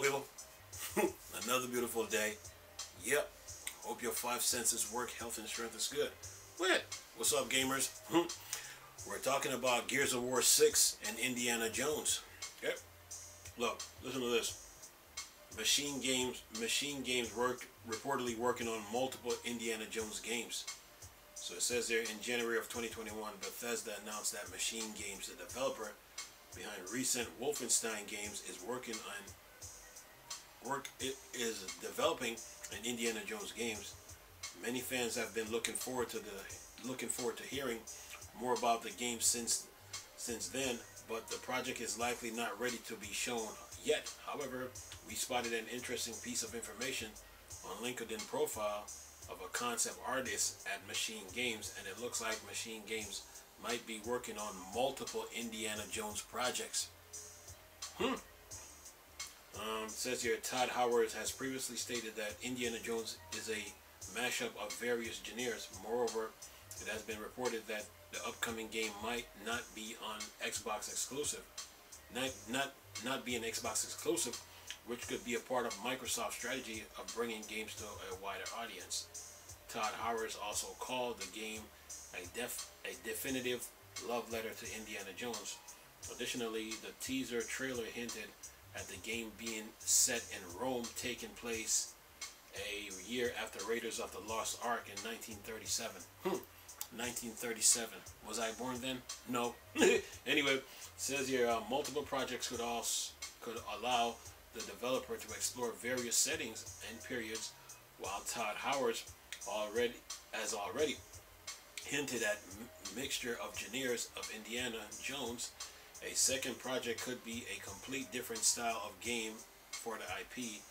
people. Another beautiful day. Yep. Hope your five senses work. Health and strength is good. What? What's up, gamers? We're talking about Gears of War 6 and Indiana Jones. Yep. Look, listen to this. Machine Games reportedly working on multiple Indiana Jones games. So it says there in January of 2021, Bethesda announced that Machine Games, the developer behind recent Wolfenstein games, is developing an Indiana Jones games. Many fans have been looking forward to hearing more about the game since then, but the project is likely not ready to be shown yet. However, we spotted an interesting piece of information on LinkedIn profile of a concept artist at Machine Games, and it looks like Machine Games might be working on multiple Indiana Jones projects. It says here, Todd Howard has previously stated that Indiana Jones is a mashup of various genres. Moreover, it has been reported that the upcoming game might not be on Xbox exclusive, not be an Xbox exclusive, which could be a part of Microsoft's strategy of bringing games to a wider audience. Todd Howard also called the game a definitive love letter to Indiana Jones. Additionally, the teaser trailer hinted at the game being set in Rome, taking place a year after Raiders of the Lost Ark in 1937. 1937. Was I born then? No. Anyway, it says here multiple projects could allow the developer to explore various settings and periods, while Todd Howard already hinted at mixture of genres of Indiana Jones. A second project could be a complete different style of game for the IP.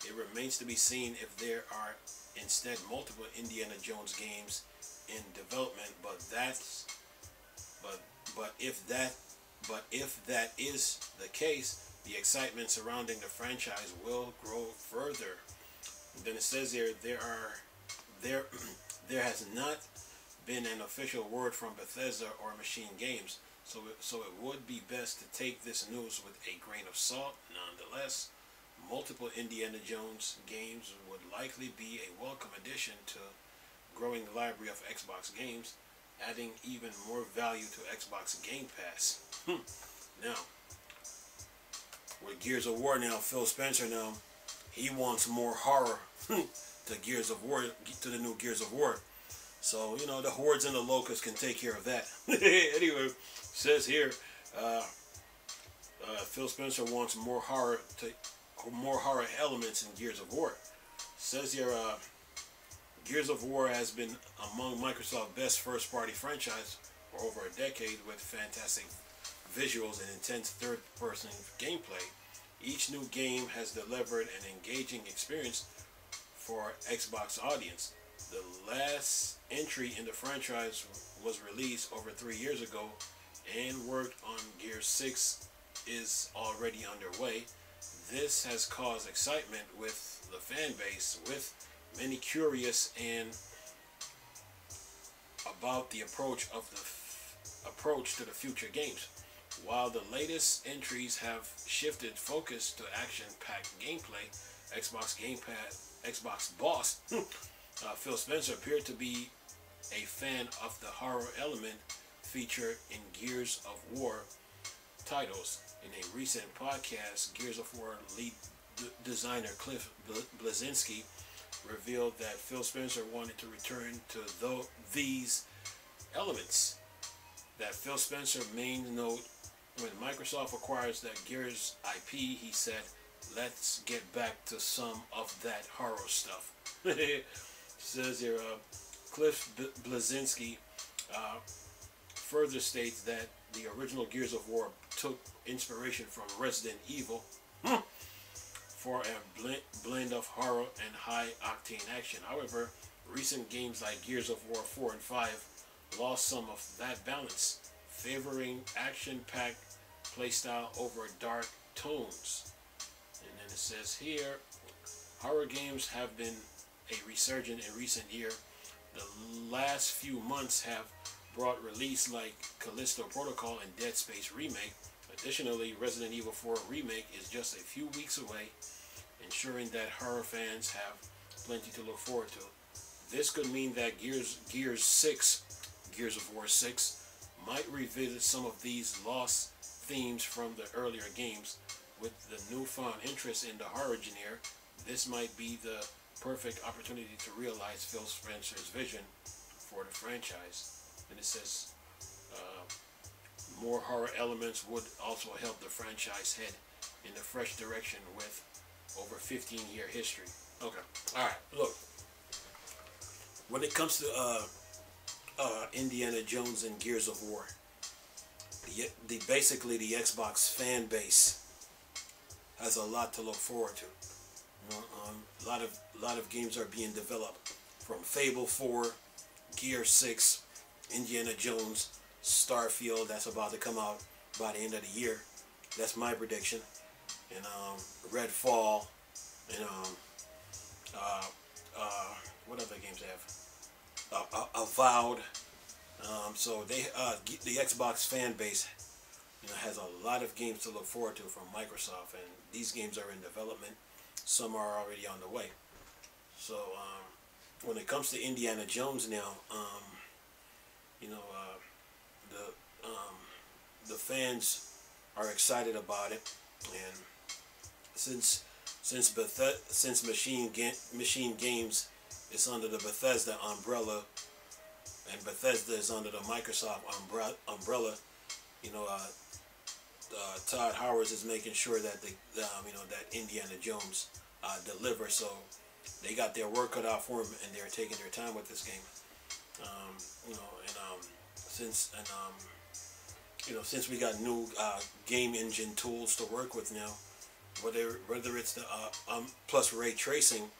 It remains to be seen if there are instead multiple Indiana Jones games in development, if that is the case, the excitement surrounding the franchise will grow further. And then it says here there has not been an official word from Bethesda or Machine Games, so it would be best to take this news with a grain of salt. Nonetheless, multiple Indiana Jones games would likely be a welcome addition to growing library of Xbox games, adding even more value to Xbox Game Pass. Now, with Gears of War now, Phil Spencer now, he wants more horror to Gears of War, to the new Gears of War. So, you know, the Hordes and the Locusts can take care of that. Anyway, says here, Phil Spencer wants more horror elements in Gears of War. Says here, Gears of War has been among Microsoft's best first-party franchise for over a decade, with fantastic visuals and intense third-person gameplay. Each new game has delivered an engaging experience for Xbox audience. The last entry in the franchise was released over 3 years ago, and work on Gears 6 is already underway. This has caused excitement with the fan base, with many curious and about the approach to the future games. While the latest entries have shifted focus to action-packed gameplay, Xbox boss Phil Spencer appeared to be a fan of the horror element featured in Gears of War titles. In a recent podcast, Gears of War lead designer Cliff Bleszinski revealed that Phil Spencer wanted to return to these elements. That Phil Spencer main note: when Microsoft acquires that Gears IP, he said, let's get back to some of that horror stuff. Says here, Cliff Bleszinski further states that the original Gears of War took inspiration from Resident Evil for a blend of horror and high-octane action. However, recent games like Gears of War 4 and 5 lost some of that balance, favoring action-packed playstyle over dark tones. And then it says here, horror games have been a resurgent in recent years. The last few months have brought release like Callisto Protocol and Dead Space Remake. Additionally, Resident Evil 4 Remake is just a few weeks away, ensuring that horror fans have plenty to look forward to. This could mean that Gears of War 6, might revisit some of these lost themes from the earlier games. With the newfound interest in the horror genre, this might be the perfect opportunity to realize Phil Spencer's vision for the franchise. And it says more horror elements would also help the franchise head in a fresh direction with over 15-year history. Okay, all right. Look, when it comes to Indiana Jones and Gears of War, basically the Xbox fan base has a lot to look forward to. You know, a lot of games are being developed, from Fable 4, Gear 6, Indiana Jones, Starfield, that's about to come out by the end of the year. That's my prediction. And Redfall, and what other games they have? Avowed. So the Xbox fan base, has a lot of games to look forward to from Microsoft, and these games are in development. Some are already on the way. So when it comes to Indiana Jones now, the fans are excited about it, and since Machine Games is under the Bethesda umbrella, and Bethesda is under the Microsoft umbrella, Todd Howard is making sure that that Indiana Jones delivers. So they got their work cut out for them, and they're taking their time with this game. Since we got new game engine tools to work with now, whether it's the plus ray tracing,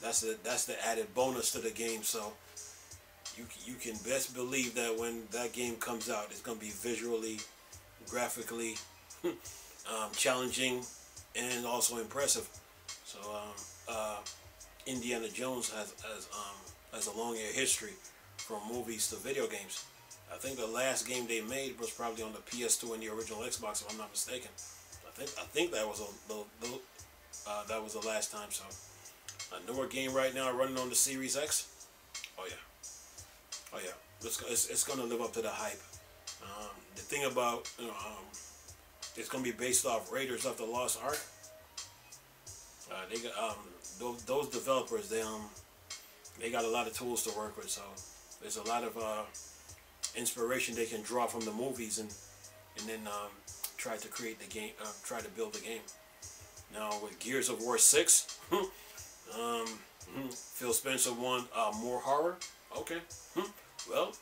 that's the added bonus to the game. So you can best believe that when that game comes out, it's going to be visually, graphically challenging, and also impressive. So Indiana Jones has a long history from movies to video games. I think the last game they made was probably on the PS2 and the original Xbox, if I'm not mistaken. I think that was the last time. So a newer game right now running on the Series X. Oh yeah, it's gonna live up to the hype. The thing about it's gonna be based off Raiders of the Lost Ark. They got those developers. They got a lot of tools to work with. So there's a lot of inspiration they can draw from the movies, and then try to create the game, try to build the game. Now with Gears of War 6, Phil Spencer want more horror. Okay, well,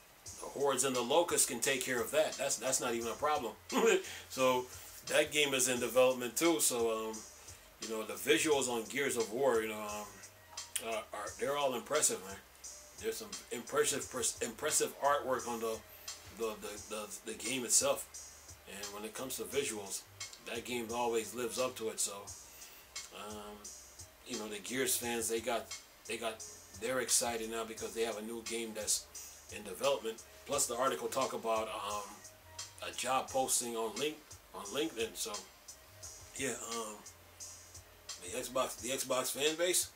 the Hordes and the Locusts can take care of that. That's not even a problem. So that game is in development too. So the visuals on Gears of War, they're all impressive, man. There's some impressive artwork on the game itself, and when it comes to visuals, that game always lives up to it. So the Gears fans, they're excited now because they have a new game that's in development. Plus the article talk about a job posting on LinkedIn. So yeah, the Xbox fan base.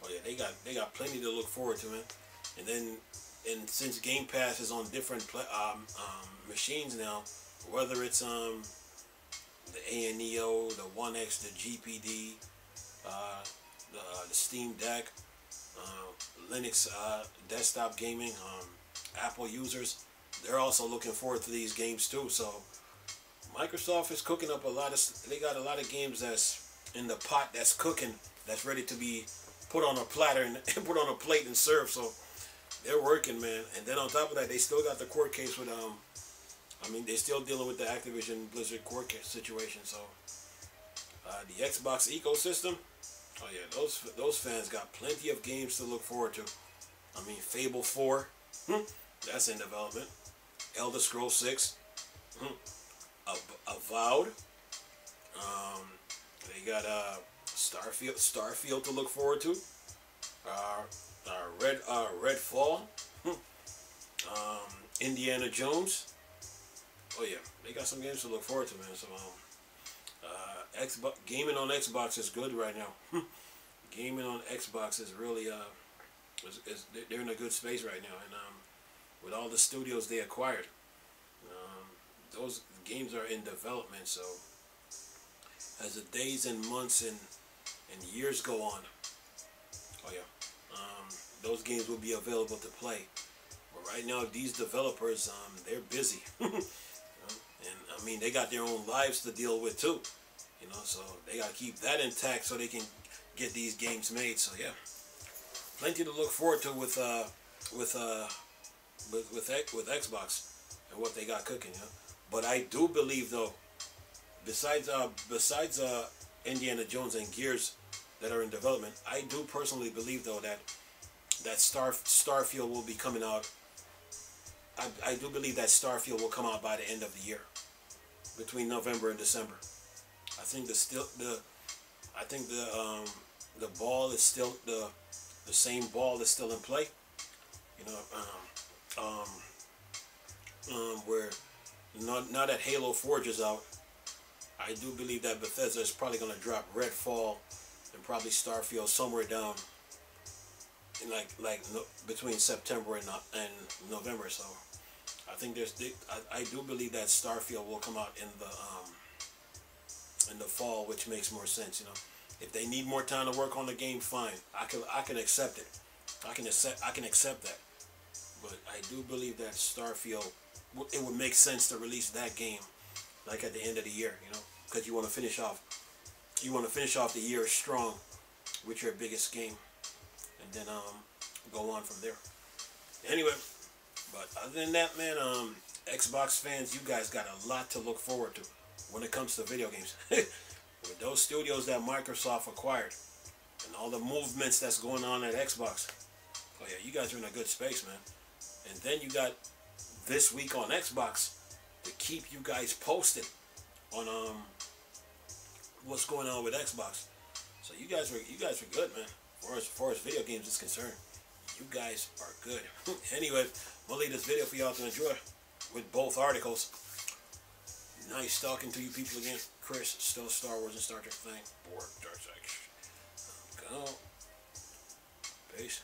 Oh yeah, they got plenty to look forward to, man. And since Game Pass is on different machines now, whether it's the ANEO, the One X, the GPD, the Steam Deck, Linux desktop gaming, Apple users, they're also looking forward to these games too. So Microsoft is cooking up they got a lot of games that's in the pot, that's cooking, that's ready to be put on a platter and put on a plate and served. So they're working, man. And then on top of that, they still got the court case with they're still dealing with the Activision Blizzard court case situation. So the Xbox ecosystem, oh yeah, those fans got plenty of games to look forward to. Fable 4, that's in development. Elder Scrolls 6, Avowed. They got Starfield to look forward to. Redfall. Indiana Jones. Oh yeah, they got some games to look forward to, man. So Xbox gaming on Xbox is good right now. Gaming on Xbox is really they're in a good space right now, and with all the studios they acquired, those games are in development. So as the days and months and years go on, oh yeah, those games will be available to play. But right now, these developers, they're busy, and I mean they got their own lives to deal with too. So they gotta keep that intact so they can get these games made. So yeah, plenty to look forward to with Xbox and what they got cooking. But I do believe though, besides Indiana Jones and Gears that are in development, I do personally believe though that Starfield will be coming out. I do believe that Starfield will come out by the end of the year, between November and December. I think the ball is still the same ball is still in play. Where now that Halo Forge is out, I do believe that Bethesda is probably going to drop Redfall and probably Starfield somewhere down in between September and November. So I think I do believe that Starfield will come out in the fall, which makes more sense. If they need more time to work on the game, fine. I can accept it. I can accept that. But I do believe that Starfield, it would make sense to release that game like at the end of the year, because you want to finish off the year strong with your biggest game, and then go on from there. Anyway, but other than that, man, Xbox fans, you guys got a lot to look forward to when it comes to video games. With those studios that Microsoft acquired and all the movements that's going on at Xbox, oh yeah, you guys are in a good space, man. And then you got this week on Xbox to keep you guys posted on what's going on with Xbox. So you guys are good, man. As far as video games is concerned, you guys are good. Anyway, we'll leave this video for y'all to enjoy with both articles. Nice talking to you people again. Chris, still Star Wars and Star Trek thing. Bored, Dark Side. Go. Peace.